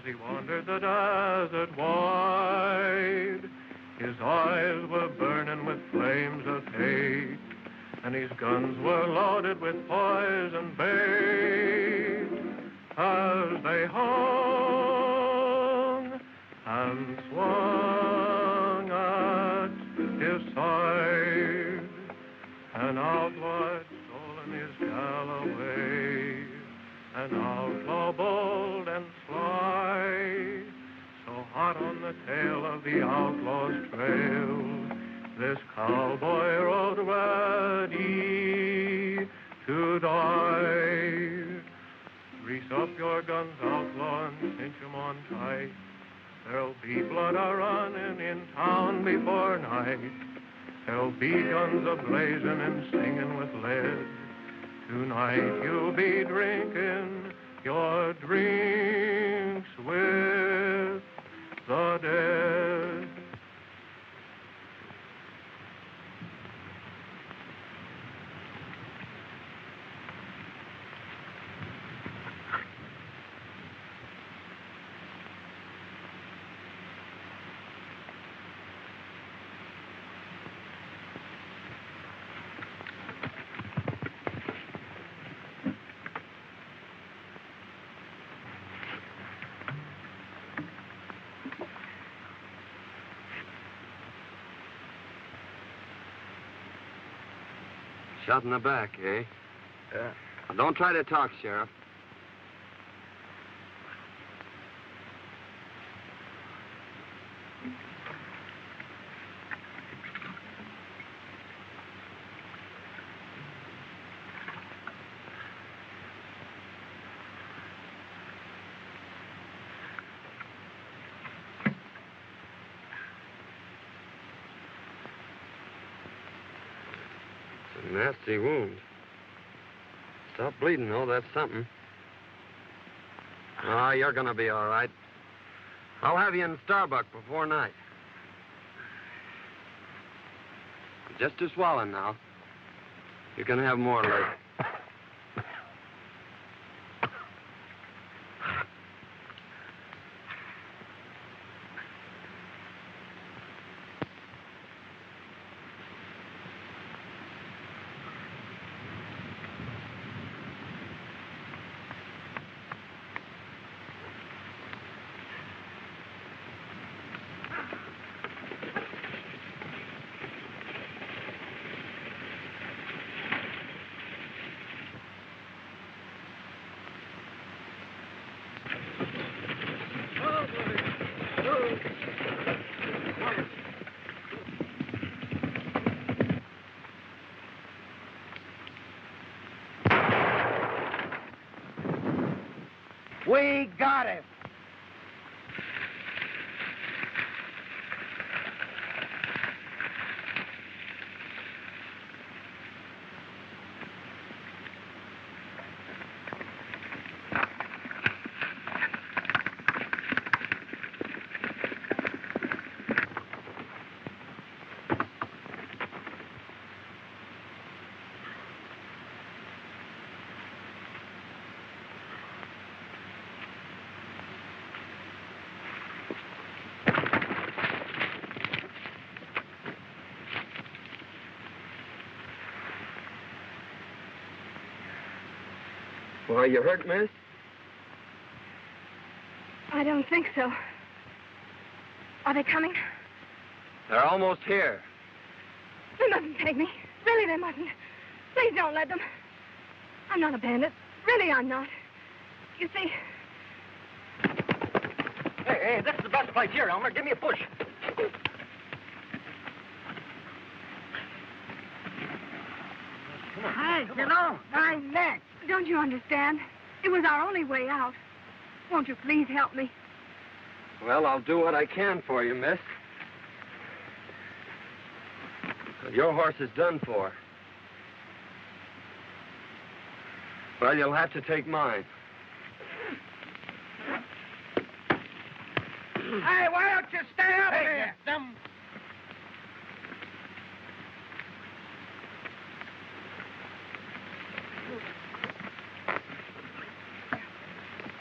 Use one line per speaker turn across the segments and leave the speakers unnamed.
as he wandered the desert wide. His eyes were burning with flames of hate, and his guns were loaded with poison bait. As they hung and swung at his side, an outlaw had stolen his Galloway, an outlaw bold and sly, so hot on the tail of the outlaw's trail, this cowboy rode ready to die. Grease up your guns, outlaw, and cinch 'em on tight. There'll be blood a-running in town before night. There'll be guns a-blazing and singing with lead. Tonight you'll be drinking your drinks with the dead.
Shot in the back, eh?
Yeah.
Well, don't try to talk, Sheriff. Nasty wound. Stop bleeding, though. That's something. Oh, you're gonna be all right. I'll have you in Starbuck before night. Just a swallowing now. You can have more later.
We got him.
Well, you hurt, miss?
I don't think so. Are they coming?
They're almost here.
They mustn't take me. Really, they mustn't. Please don't let them. I'm not a bandit. Really, I'm not. You see...
Hey, this is the best place here, Elmer. Give me a push. Come on.
Hey, you know, my neck. Don't you understand? It was our only way out. Won't you please help me?
Well, I'll do what I can for you, miss. But your horse is done for. Well, you'll have to take mine.
Hey, why don't you stay up here? Them.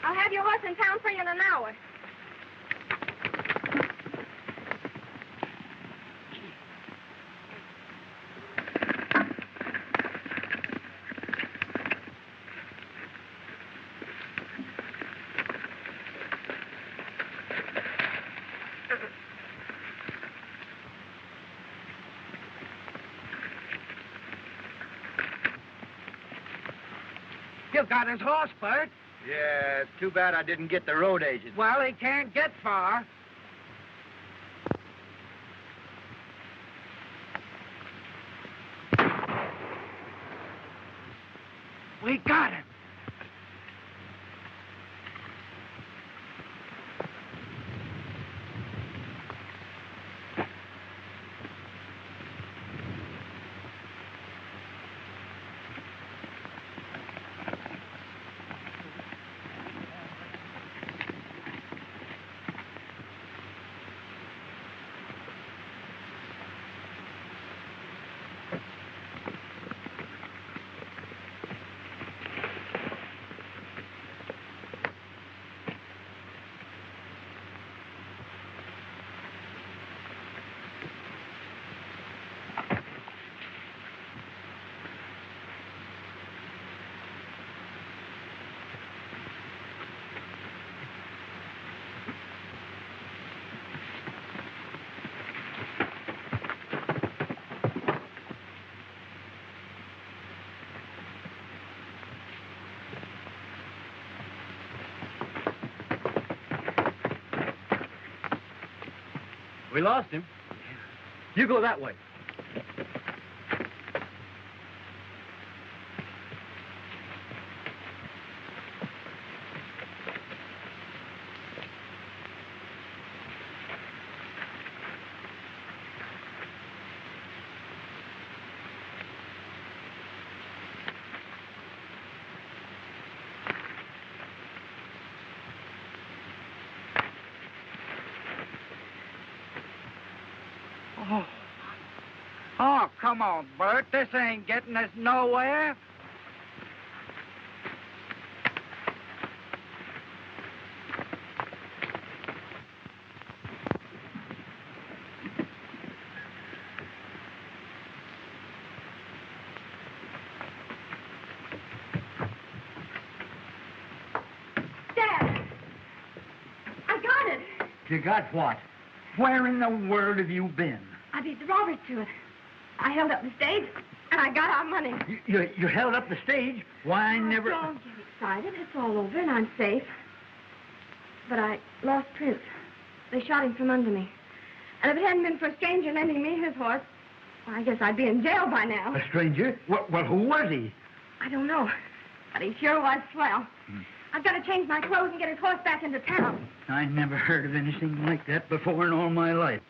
I'll have your horse in town for you in an hour.
You got his horse, Bert.
Yeah, it's too bad I didn't get the road agent.
Well, he can't get far. We got him.
We lost him. You go that way.
Oh, come on, Bert. This ain't getting us nowhere.
Dad! I got it.
You got what? Where in the world have you been?
I beat the robbers to it. I held up the stage, and I got our money.
You held up the stage? Why, I never...
Don't get excited. It's all over, and I'm safe. But I lost Prince. They shot him from under me. And if it hadn't been for a stranger lending me his horse, well, I guess I'd be in jail by now.
A stranger? Well, who was he?
I don't know. But he sure was swell. I've got to change my clothes and get his horse back into town.
I never heard of anything like that before in all my life.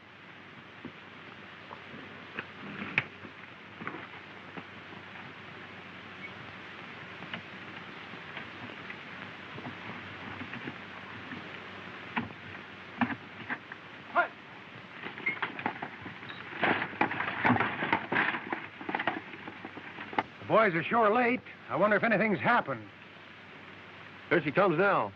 The boys are sure late. I wonder if anything's happened.
Here she comes now.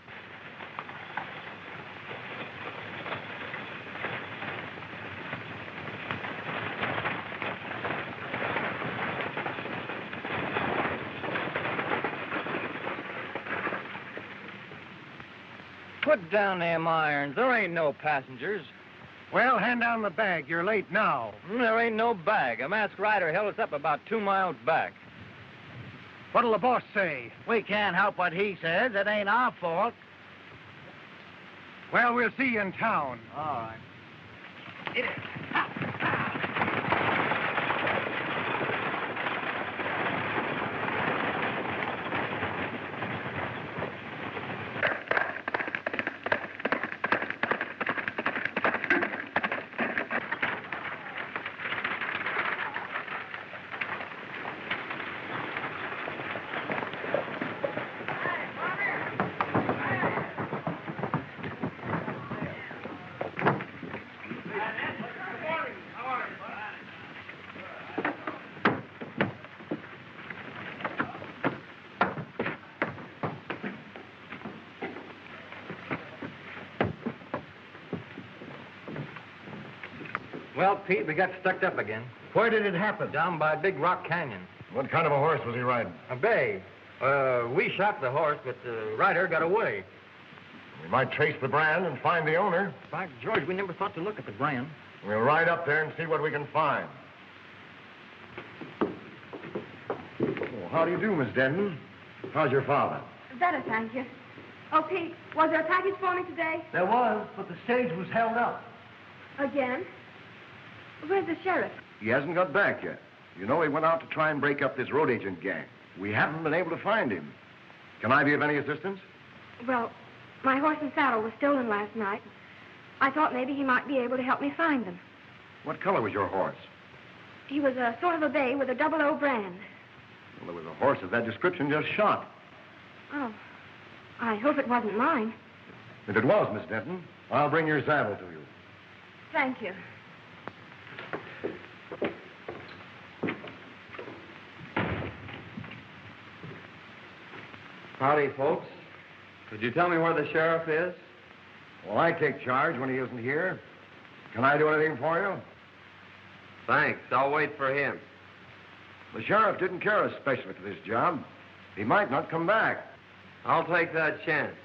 Put down them irons. There ain't no passengers.
Well, hand down the bag. You're late now.
There ain't no bag. A masked rider held us up about 2 miles back.
What'll the boss say?
We can't help what he says. It ain't our fault.
Well, we'll see you in town.
All right.
Well, Pete, we got stuck up again.
Where did it happen?
Down by Big Rock Canyon.
What kind of a horse was he riding?
A bay. We shot the horse, but the rider got away.
We might trace the brand and find the owner.
By George, we never thought to look at the brand.
We'll ride up there and see what we can find. Oh, how do you do, Miss Denton?
How's your father?
Better, thank you. Oh, Pete, was there a package for me today?
There was, but the stage was held up.
Again? Where's the sheriff?
He hasn't got back yet. You know, he went out to try and break up this road agent gang. We haven't been able to find him. Can I be of any assistance?
Well, my horse and saddle was stolen last night. I thought maybe he might be able to help me find them.
What color was your horse?
He was a sort of a bay with a 00 brand.
Well, there was a horse of that description just shot.
Oh, I hope it wasn't mine.
If it was, Miss Denton, I'll bring your saddle to you.
Thank you.
Howdy, folks. Could you tell me where the sheriff is?
Well, I take charge when he isn't here. Can I do anything for you?
Thanks. I'll wait for him.
The sheriff didn't care especially for this job. He might not come back.
I'll take that chance.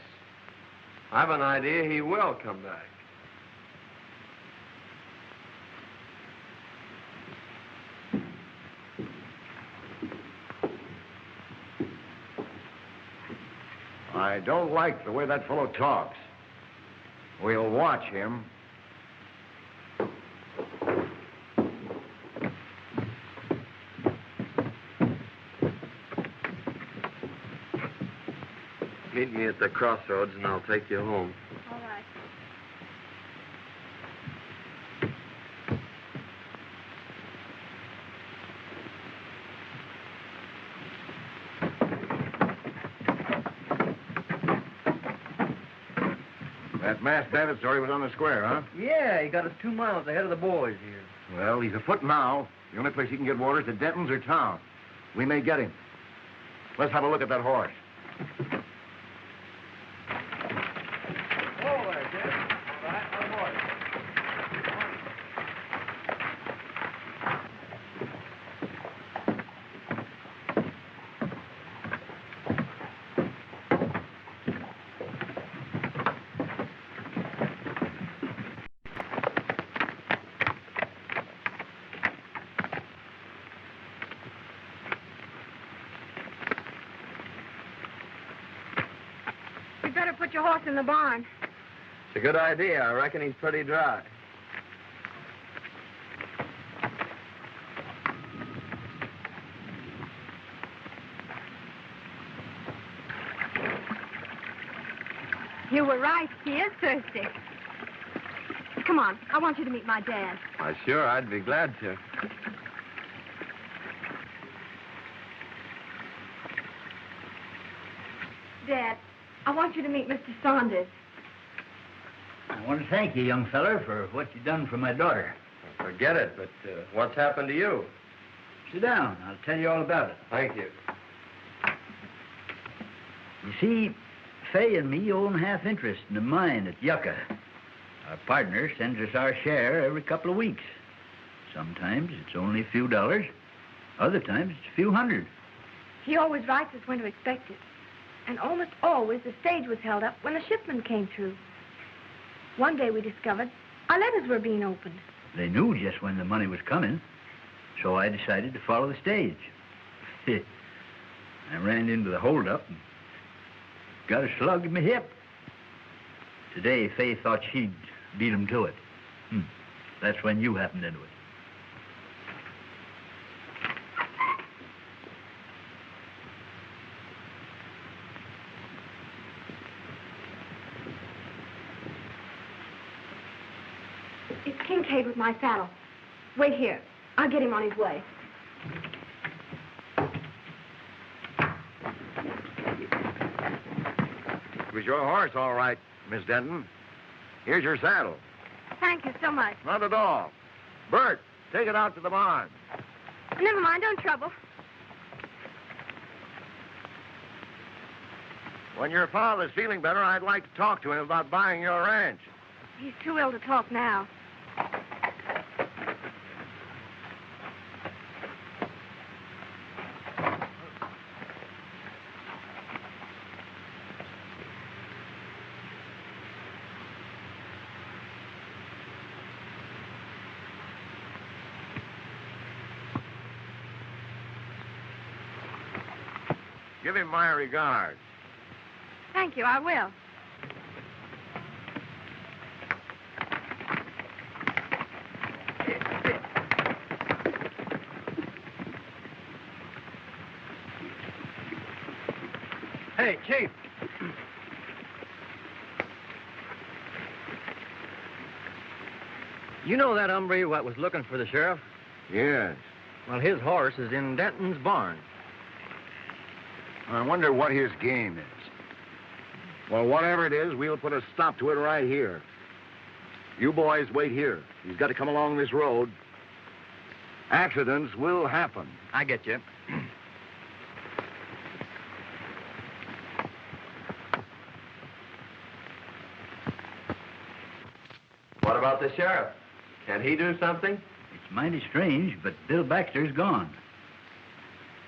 I've an idea he will come back.
I don't like the way that fellow talks. We'll watch him.
Meet me at the crossroads and I'll take you home.
All right.
That masked bandit story was on the square, huh?
Yeah, he got us 2 miles ahead of the boys here.
Well, he's afoot now. The only place he can get water is at Denton's or town. We may get him. Let's have a look at that horse.
You'd better put your horse in the barn.
It's a good idea. I reckon he's pretty dry.
You were right. He is thirsty. Come on. I want you to meet my dad.
Why, sure, I'd be glad to.
Dad, I want you to meet Mr. Saunders.
I want to thank you, young feller, for what you done for my daughter.
Forget it, but what's happened to you?
Sit down. I'll tell you all about it.
Thank you.
You see, Fay and me own half interest in the mine at Yucca. Our partner sends us our share every couple of weeks. Sometimes it's only a few dollars. Other times it's a few hundred.
He always writes us when to expect it. And almost always the stage was held up when the shipment came through. One day we discovered our letters were being opened.
They knew just when the money was coming, so I decided to follow the stage. I ran into the holdup and got a slug in my hip. Today, Fay thought she'd beat him to it. That's when you happened into it.
It's Kincaid with my saddle. Wait here. I'll get him on his way.
It was your horse, all right, Miss Denton. Here's your saddle.
Thank you so much.
Not at all. Bert, take it out to the barn.
Never mind, don't trouble.
When your father's feeling better, I'd like to talk to him about buying your ranch.
He's too ill to talk now.
Give him my regards.
Thank you, I will.
Hey, Chief.
You know that hombre what was looking for the sheriff?
Yes.
Well, his horse is in Denton's barn.
I wonder what his game is. Well, whatever it is, we'll put a stop to it right here. You boys wait here. He's got to come along this road. Accidents will happen.
I get you.
What about the sheriff? Can he do something?
It's mighty strange, but Bill Baxter's gone.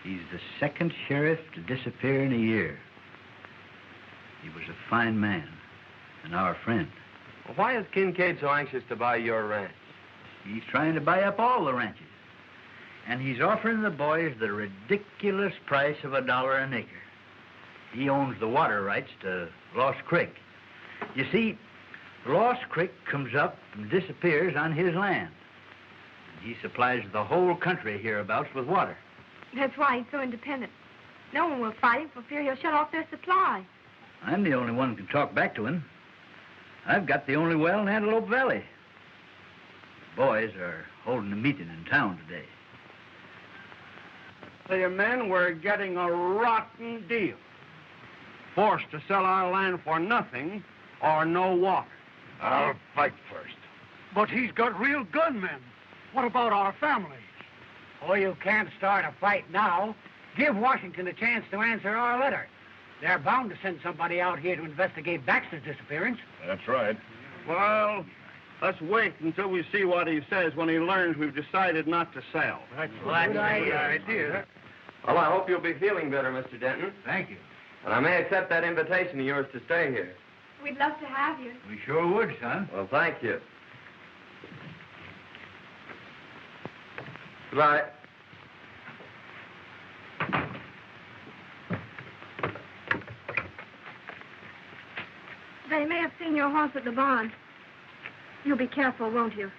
He's the second sheriff to disappear in a year. He was a fine man and our friend.
Well, why is Kincaid so anxious to buy your ranch?
He's trying to buy up all the ranches. And he's offering the boys the ridiculous price of $1 an acre. He owns the water rights to Lost Creek. You see, Lost Creek comes up and disappears on his land. He supplies the whole country hereabouts with water.
That's why he's so independent. No one will fight him for fear he'll shut off their supply.
I'm the only one who can talk back to him. I've got the only well in Antelope Valley. The boys are holding a meeting in town today.
The men were getting a rotten deal. Forced to sell our land for nothing or no water.
I'll fight first.
But he's got real gunmen. What about our families? Oh, you can't start a fight now. Give Washington a chance to answer our letter. They're bound to send somebody out here to investigate Baxter's disappearance.
That's right.
Well, let's wait until we see what he says when he learns we've decided not to sell.
That's a good idea.
Well, I hope you'll be feeling better, Mr. Denton.
Thank you.
And I may accept that invitation of yours to stay here.
We'd love to have you.
We sure would, son.
Well, thank you. Goodbye.
They may have seen your horse at the barn. You'll be careful, won't you?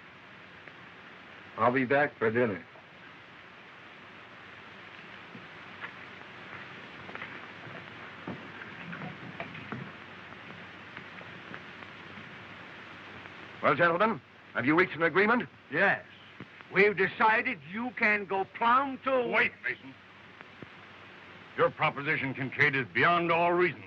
I'll be back for dinner.
Well, gentlemen, have you reached an agreement?
Yes. We've decided you can go plumb to...
Wait, Mason. Your proposition, Kincaid, is beyond all reason.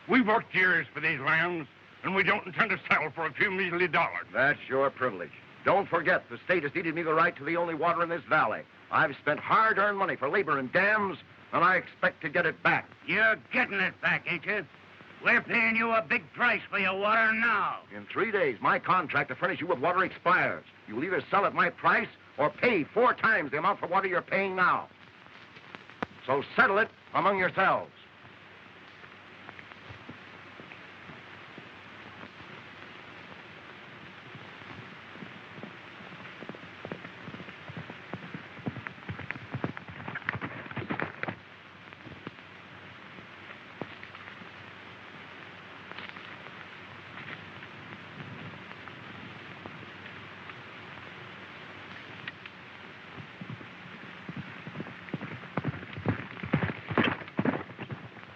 We've worked years for these lands, and we don't intend to settle for a few measly dollars.
That's your privilege. Don't forget, the state has ceded me the right to the only water in this valley. I've spent hard-earned money for labor and dams, and I expect to get it back.
You're getting it back, ain't you? We're paying you a big price for your water now.
In 3 days, my contract to furnish you with water expires. You'll either sell at my price or pay 4 times the amount for water you're paying now. So settle it among yourselves.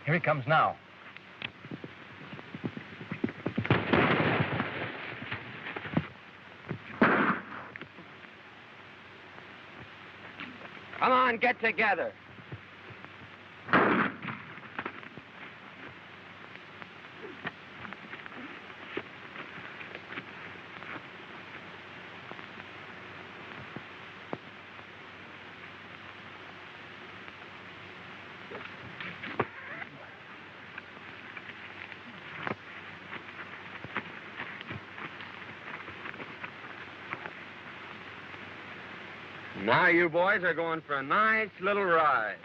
Here he comes now.
Come on, get together. Now you boys are going for a nice little ride.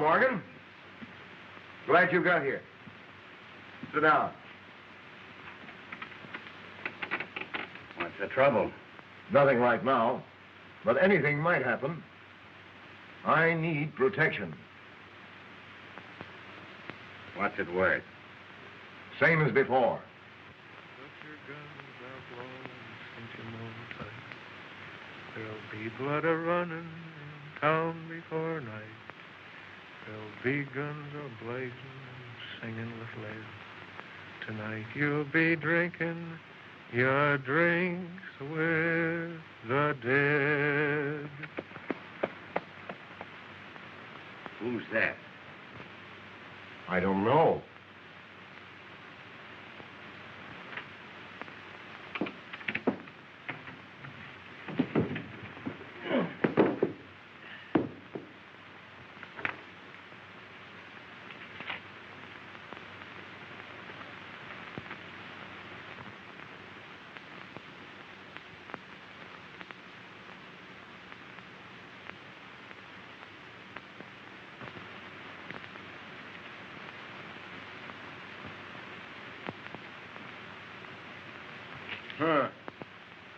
Morgan. Glad you got here. Sit down.
What's the trouble?
Nothing right now, but anything might happen. I need protection.
What's it worth?
Same as before.
Put your guns out long and cinch 'em on tight. There'll be blood a-running in town before night. There'll be guns a-blazing and singing with lead. Tonight you'll be drinking your drinks with the dead.
Who's that?
I don't know. Huh.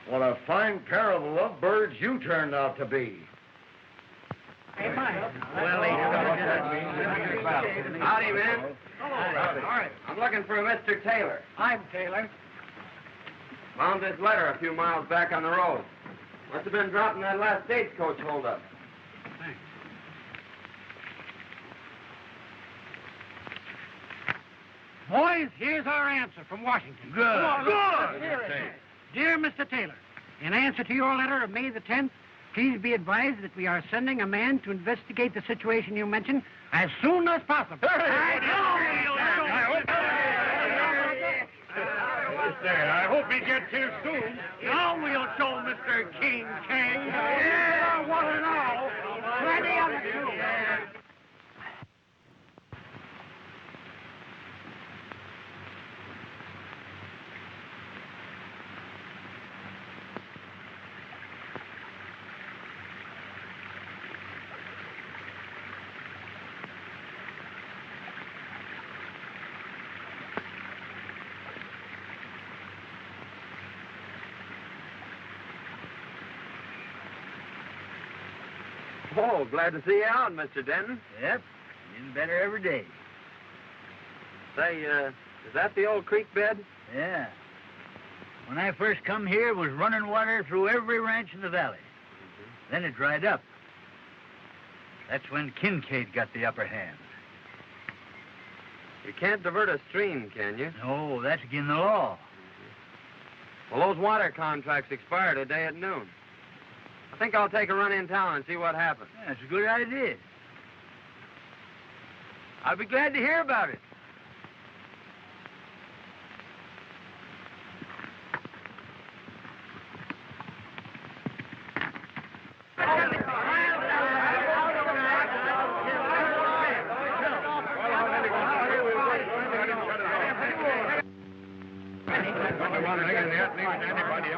What a fine pair of lovebirds you turned out to be.
Howdy, man.
Hello, all right.
I'm looking for a Mr. Taylor.
I'm Taylor.
Found this letter a few miles back on the road. Must have been dropped in that last stagecoach holdup.
Thanks. Boys, here's our answer from Washington.
Good.
Dear Mr. Taylor, in answer to your letter of May the 10th, please be advised that we are sending a man to investigate the situation you mentioned as soon as possible.
I hope he gets here soon.
Now we'll show Mr. King King. Yeah, what an all. Plenty of it, too.
Oh, glad to see you out, Mr. Denton.
Yep, getting better every day.
Say, is that the old creek bed?
Yeah. When I first come here, it was running water through every ranch in the valley. Then it dried up. That's when Kincaid got the upper hand.
You can't divert a stream, can you?
No, that's against the law.
Well, those water contracts expire today at noon. I think I'll take a run in town and see what happens.
Yeah, that's a good idea. I'll be glad to hear about it.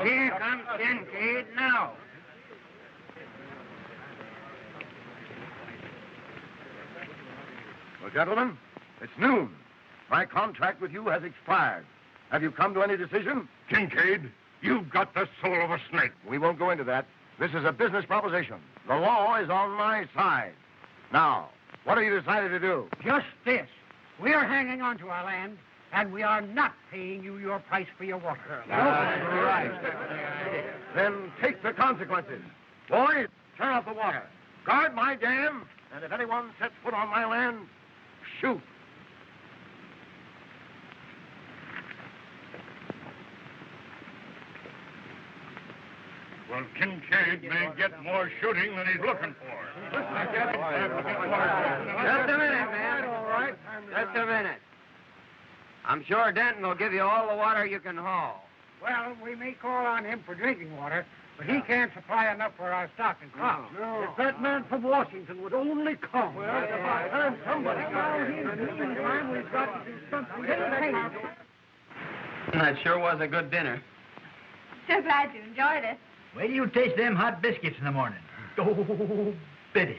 Here comes Kincaid now.
Well, gentlemen, it's noon. My contract with you has expired. Have you come to any decision?
Kincaid, you've got the soul of a snake.
We won't go into that. This is a business proposition. The law is on my side. Now, what have you decided to do?
Just this. We are hanging on to our land, and we are not paying you your price for your water.
That's right. Then take the consequences. Boys, turn off the water. Guard my dam, and if anyone sets foot on my land, shoot.
Well, Kincaid may get more shooting than he's looking for.
Just a minute, man. All right. Just a minute. I'm sure Denton will give you all the water you can haul.
Well, we may call on him for drinking water, but he can't supply enough for our stock and crop.
No.
If that man from Washington would only come. Well, it's about time somebody got here. In the meantime, we've got to do something.
That sure was a good dinner.
So glad you enjoyed it.
Wait till you taste them hot biscuits in the morning. Oh, Betty.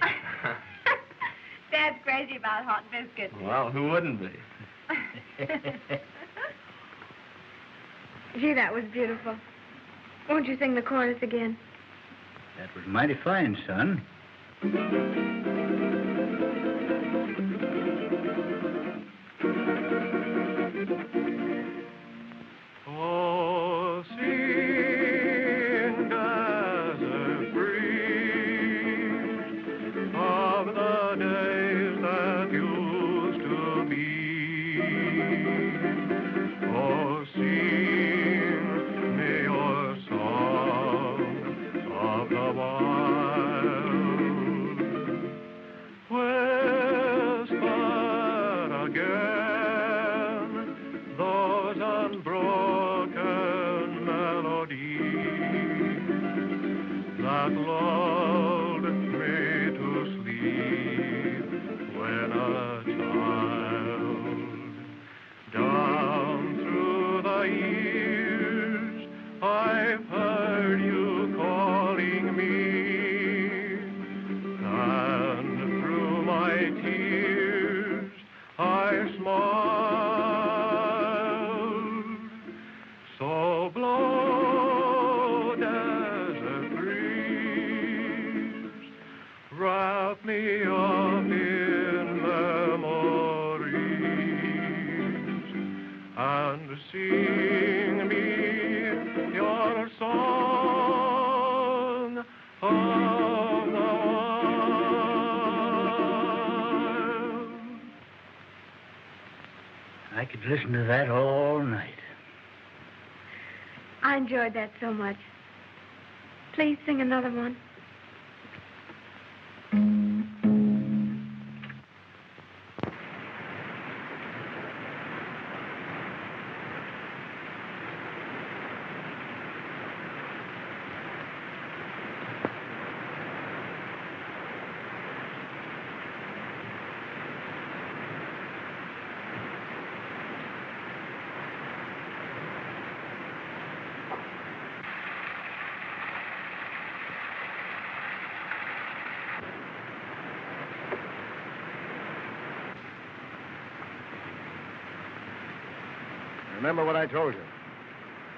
Dad's crazy about hot biscuits.
Well, who wouldn't be?
Gee, that was beautiful. Won't you sing the chorus again?
That was mighty fine, son.
Oh, sing, desert breeze, of the days that used to be. Oh, sing me your songs of the wild. Whisper again those unbroken melodies that lulled me to sleep when a child. Down through the years, I've heard you calling me, and through my tears, I smiled. So blow, desert breeze, wrap me up in memories, and sing me your song of the wild.
I could listen to that all night.
I enjoyed that so much. Please sing another one.
Remember what I told you.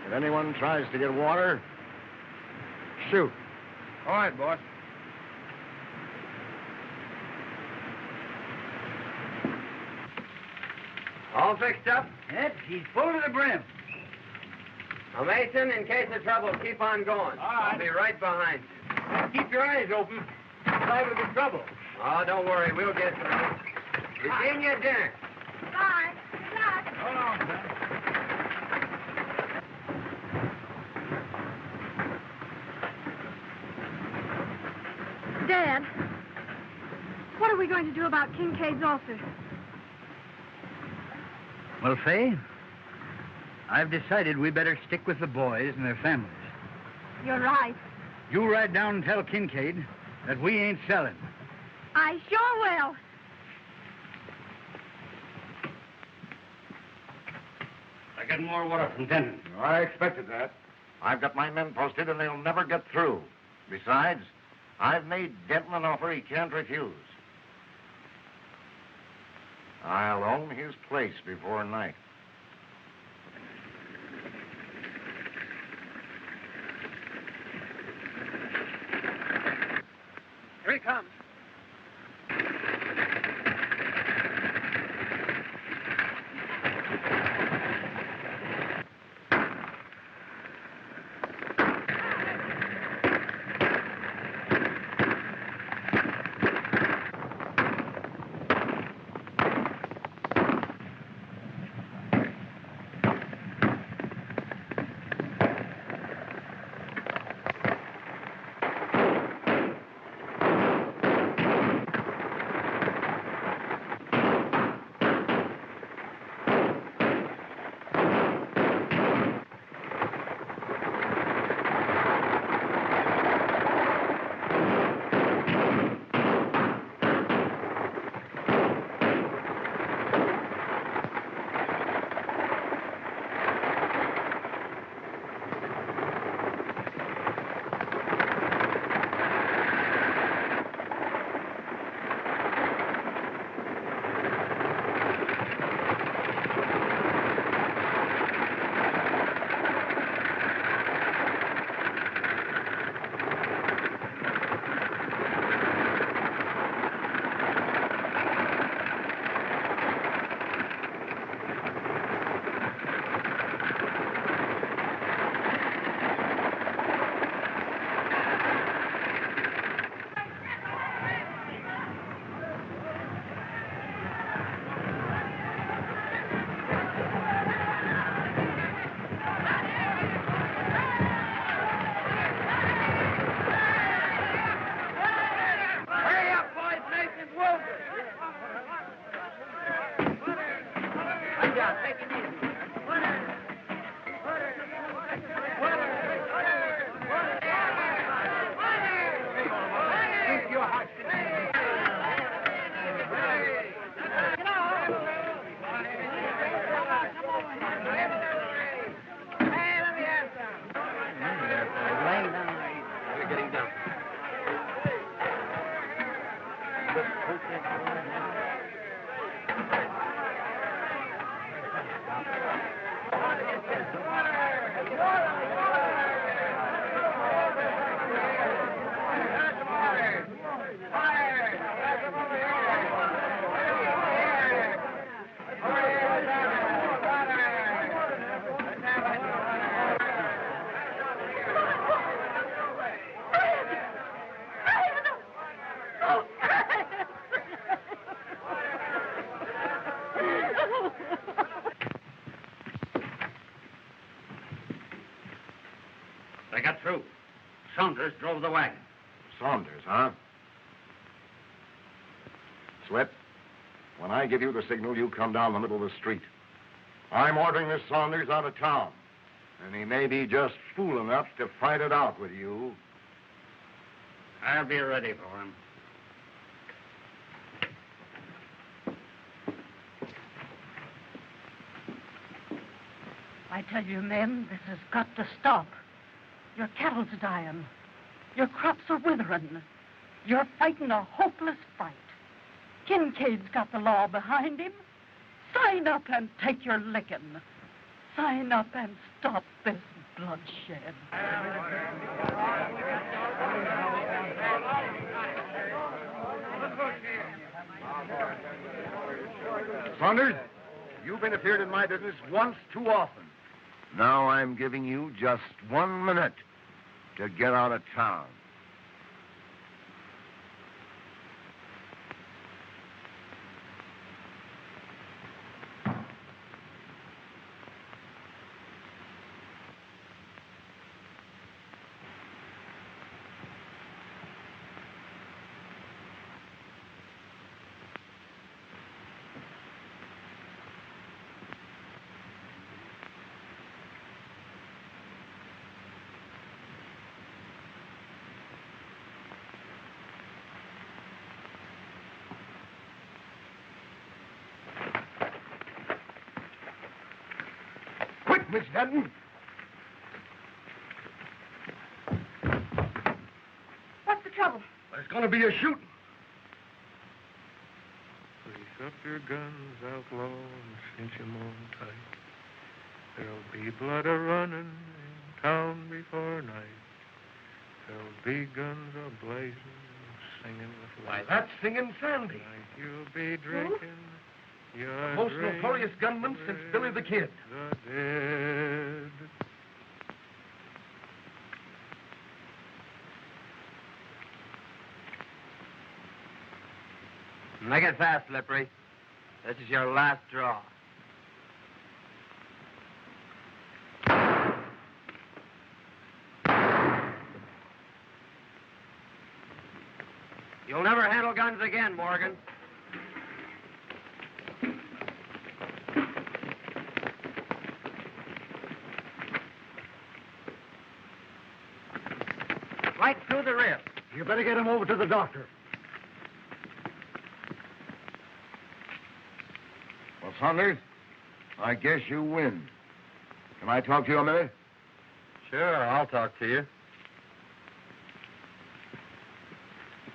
If anyone tries to get water, shoot.
All right, boss. All fixed up?
Yep, he's full to the brim.
Now, Mason, in case of trouble, keep on going. I'll be right behind you.
Keep your eyes open. Liable to be trouble.
Oh, don't worry. We'll get through. Eugenia, dinner.
Bye. Good luck.
Hold on, son.
Dad, what are we going to do about Kincaid's ulcer?
Well, Fay, I've decided we better stick with the boys and their families.
You're right.
You ride down and tell Kincaid that we ain't selling.
I sure will.
I get more water from Denton.
I expected that. I've got my men posted, and they'll never get through. Besides, I've made Denton an offer he can't refuse. I'll own his place before night.
Here he comes. now. Take it easy. Keep your hearts together.
We're getting done.
They got through. Saunders drove the wagon.
Saunders, huh? Slip, when I give you the signal, you come down the middle of the street. I'm ordering this Saunders out of town, and he may be just fool enough to fight it out with you.
I'll be ready for him.
I tell you, men, this has got to stop. Your cattle's dying. Your crops are withering. You're fighting a hopeless fight. Kincaid's got the law behind him. Sign up and take your licking. Sign up and stop this bloodshed.
Saunders, you've interfered in my business once too often. Now I'm giving you just 1 minute to get out of town. Miss Denton.
What's the trouble?
There's going to be a shooting.
Grease up your guns, outlaw, and cinch 'em on tight. There'll be blood a-running in town before night. There'll be guns a-blazing, singing with
Why,
light.
that's Singin Sandy.
Tonight you'll be drinking.
The most notorious gunman since Billy the Kid.
The dead.
Make it fast, Slippery. This is your last draw. You'll never handle guns again, Morgan. Right through the ribs.
You better get him over to the doctor. Well, Saunders, I guess you win. Can I talk to you a minute?
Sure, I'll talk to you.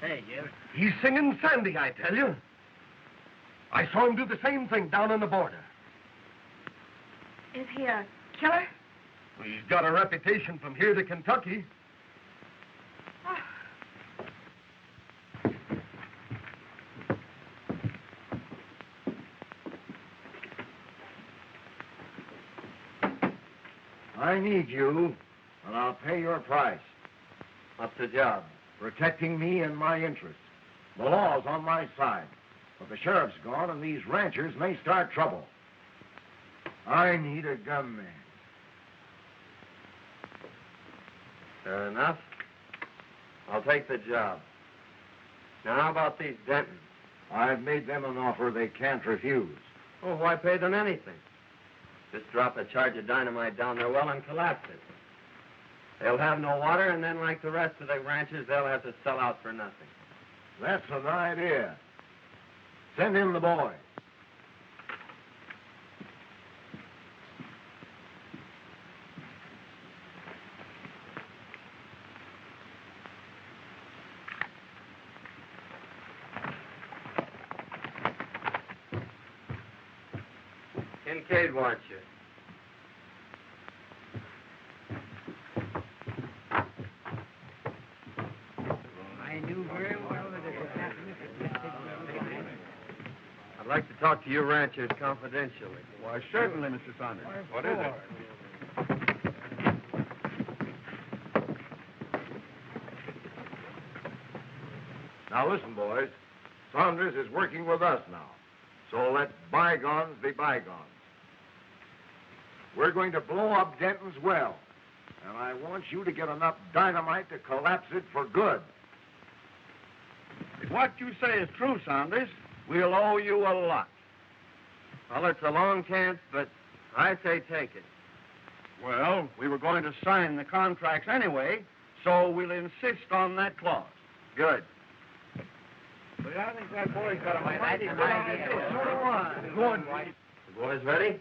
Hey, Jim.
He's Singin Sandy, I tell you. I saw him do the same thing down on the border.
Is he a killer?
He's got a reputation from here to Kentucky. I need you, and I'll pay your price.
What's the job?
Protecting me and my interests. The law's on my side, but the sheriff's gone, and these ranchers may start trouble. I need a gunman.
Fair enough. I'll take the job. Now, how about these Dentons?
I've made them an offer they can't refuse.
Oh, why pay them anything? Just drop a charge of dynamite down their well and collapse it. They'll have no water, and then, like the rest of the ranchers, they'll have to sell out for nothing.
That's an idea. Send in the boy.
Kincaid wants you.
I knew very well that it would happen if it
I'd like to talk to you ranchers confidentially.
Why, certainly, Mr. Saunders.
What is it?
Now listen, boys. Saunders is working with us now. So let bygones be bygones. We're going to blow up Denton's well. And I want you to get enough dynamite to collapse it for good.
If what you say is true, Saunders, we'll owe you a lot.
Well, it's a long chance, but I say take it.
Well, we were going to sign the contracts anyway, so we'll insist on that clause.
Good.
But I think that boy's got a
mighty good idea.
So do I.
Good. The boys ready?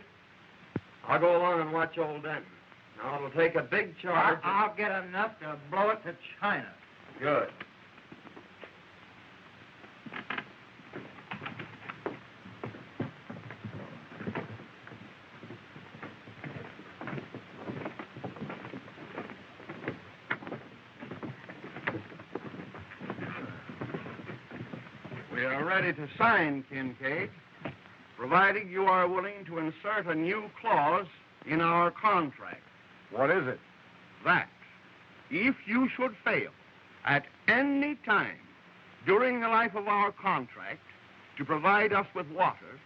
I'll go along and watch old Denton. Now, it'll take a big charge.
I'll get enough to blow it to China.
Good.
We are ready to sign, Kincaid, provided you are willing to insert a new clause in our contract.
What is it?
That if you should fail at any time during the life of our contract to provide us with water,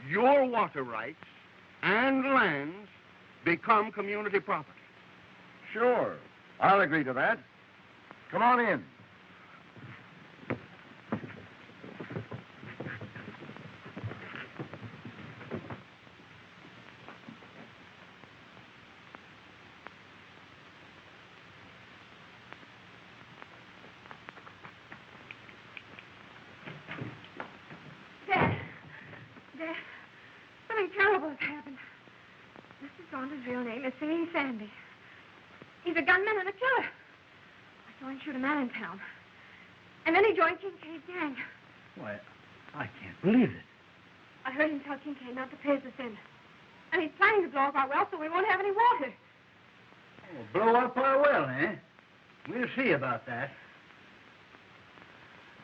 your water rights and lands become community property.
Sure. I'll agree to that. Come on in.
Dad, something terrible has happened. Mr. Saunders' real name is Singin Sandy. He's a gunman and a killer. I saw him shoot a man in town. And then he joined Kincaid's gang.
Why, I can't believe it.
I heard him tell Kincaid not to pay us a cent. And he's planning to blow up our well so we won't have any water.
Oh, blow up our well, eh? We'll see about that.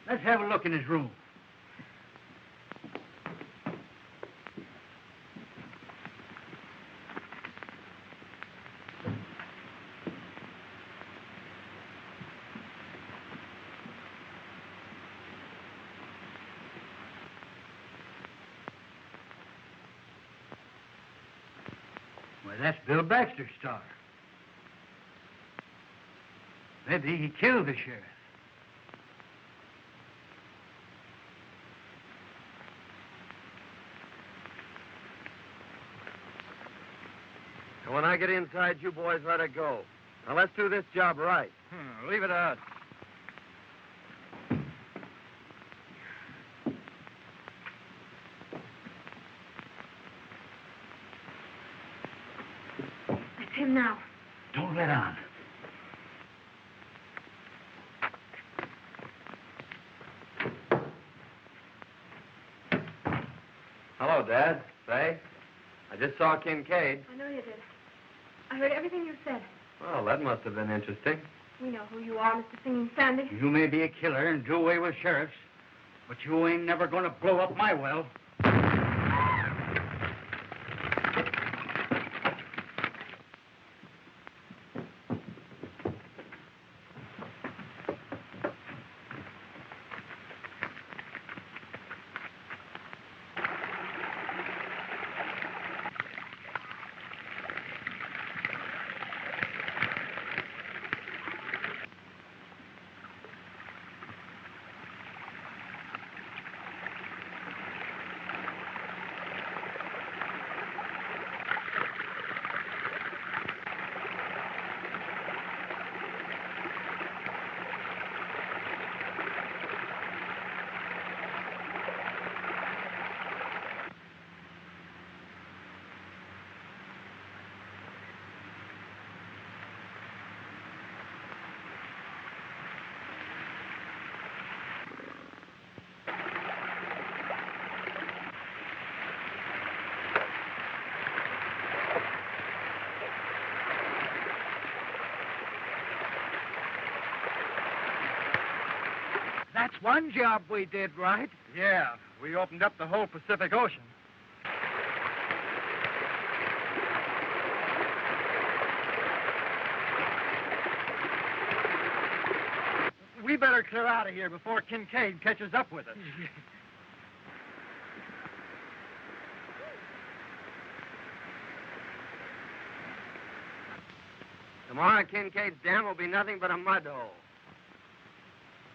Let's have a look in his room. Why, that's Bill Baxter's star. Maybe he killed the sheriff.
And when I get inside, you boys let it go. Now, let's do this job right.
Leave it to us.
That's him now.
Don't let on.
Hello, Dad. Fay. I just saw Kincaid.
I know you did. I heard everything you said.
Well, that must have been interesting.
We know who you are, Mr. Singin Sandy.
You may be a killer and do away with sheriffs, but you ain't never going to blow up my well. One job we did right.
Yeah, we opened up the whole Pacific Ocean. We better clear out of here before Kincaid catches up with us.
Tomorrow, Kincaid's dam will be nothing but a mud hole.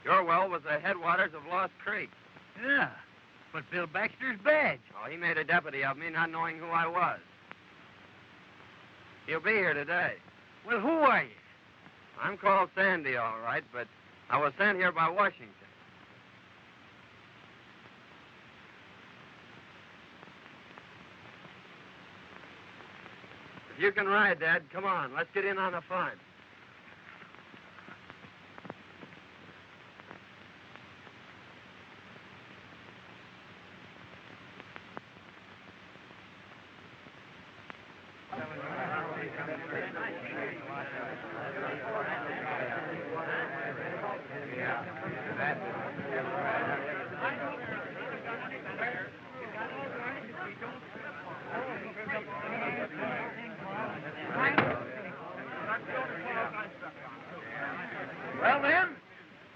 Your well was the headwaters of Lost Creek.
Yeah, but Bill Baxter's badge.
Oh, he made a deputy of me, not knowing who I was. He'll be here today.
Well, who are you?
I'm called Sandy, all right, but I was sent here by Washington. If you can ride, Dad, come on. Let's get in on the fun.
Well, then,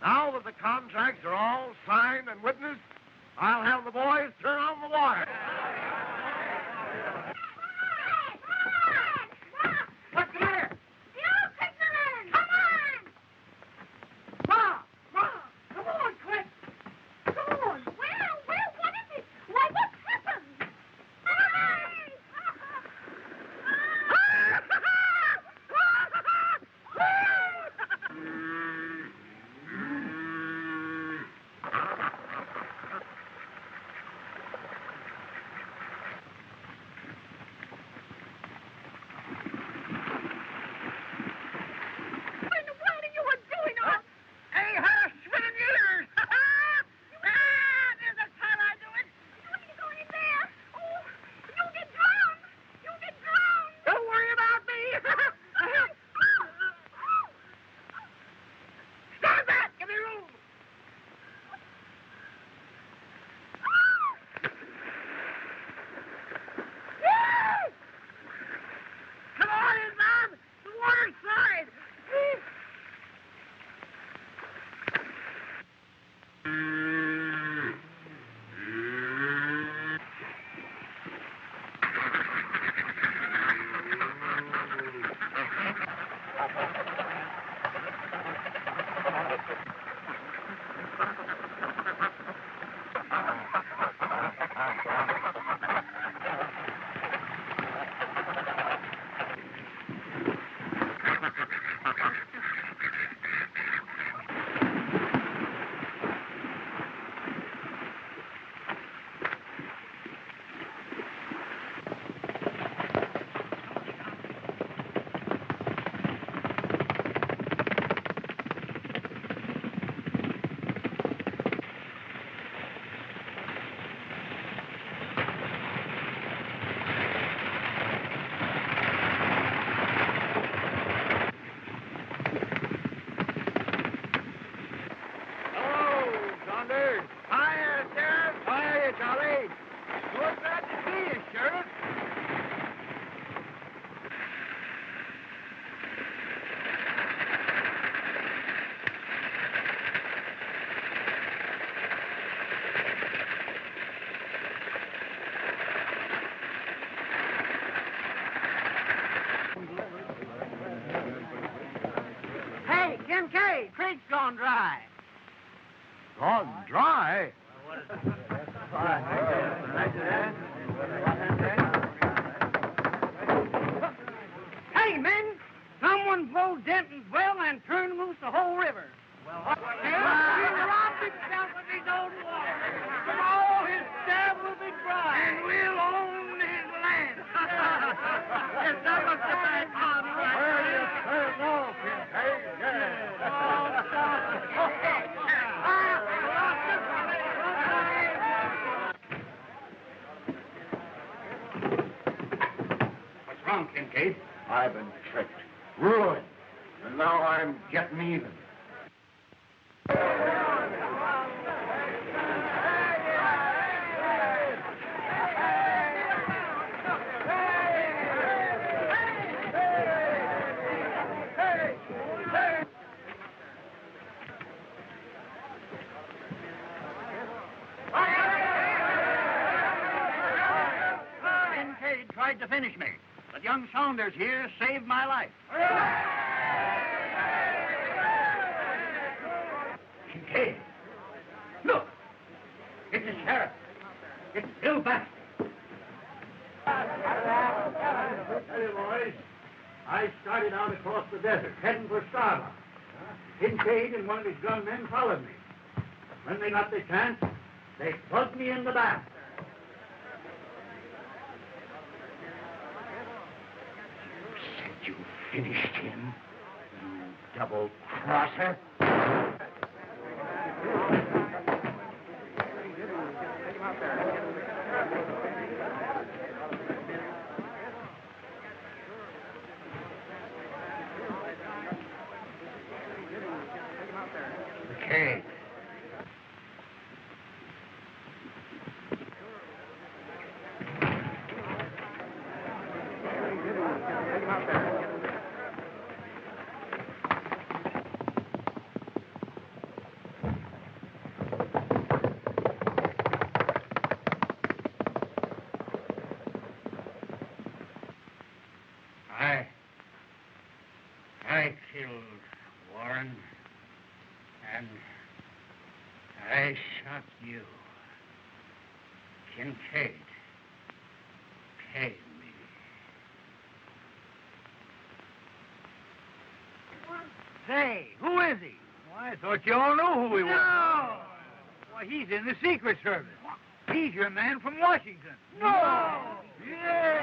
now that the contracts are all signed and witnessed, I'll have the boys turn on the water.
What's the matter?
The old fisherman! Come on!
Ma! Come on, quick!
Come on! Well, what is it? Why, what's happened?
Hey, Kincaid, creek's gone dry.
Gone dry?
Hey, men, someone blowed Denton's well and turned loose the whole river. Well, he robbed himself of his own water. Tomorrow his dam will be dry. And we'll own his land. Yes, that was the bad part.
Where do you turn off, Kincaid?
What's wrong, Kincaid?
I've been tricked, ruined, and now I'm getting even.
tried to finish me. But young Saunders here saved my life. Kincaid. Look. It's the sheriff. It's Bill Baxter.
Hey, boys. I started out across the desert, heading for Starbucks. Kincaid and one of his gunmen followed me. When they got the chance, they plugged me in the back.
You finished him, you double-crosser. Okay. I killed Warren, and I shot you. Kincaid paid me.
Say, who is he?
Why, I thought you all knew who he was.
No! Why, he's in the Secret Service. He's your man from Washington. No! Yeah!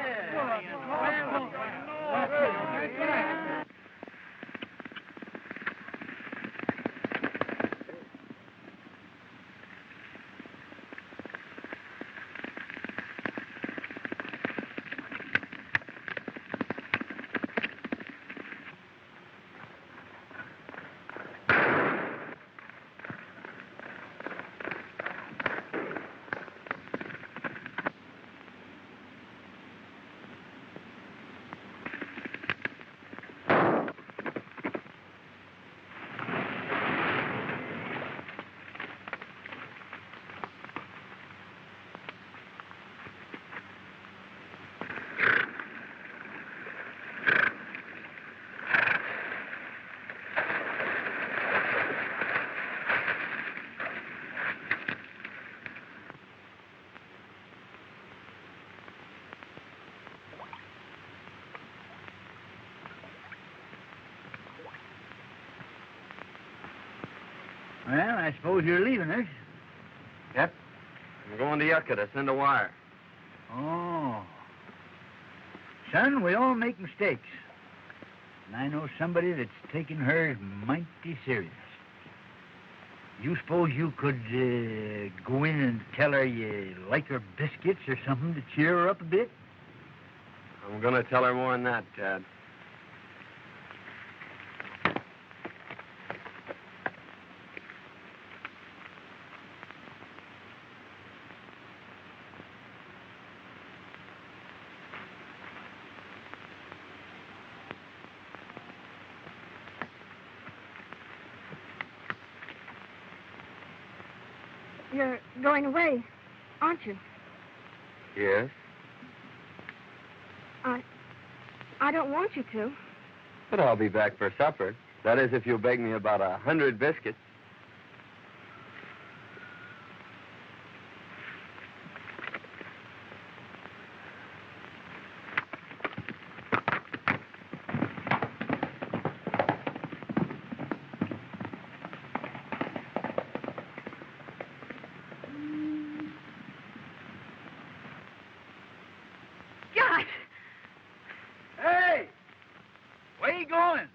Well, I suppose you're leaving us.
Yep. I'm going to Yucca to send a wire.
Oh. Son, we all make mistakes. And I know somebody that's taking hers mighty serious. You suppose you could go in and tell her you like her biscuits or something to cheer her up a bit?
I'm going to tell her more than that, Dad.
You're going away, aren't you?
Yes?
I don't want you to.
But I'll be back for supper. That is, if you'll bake me about 100 biscuits.
Hey! Where you going?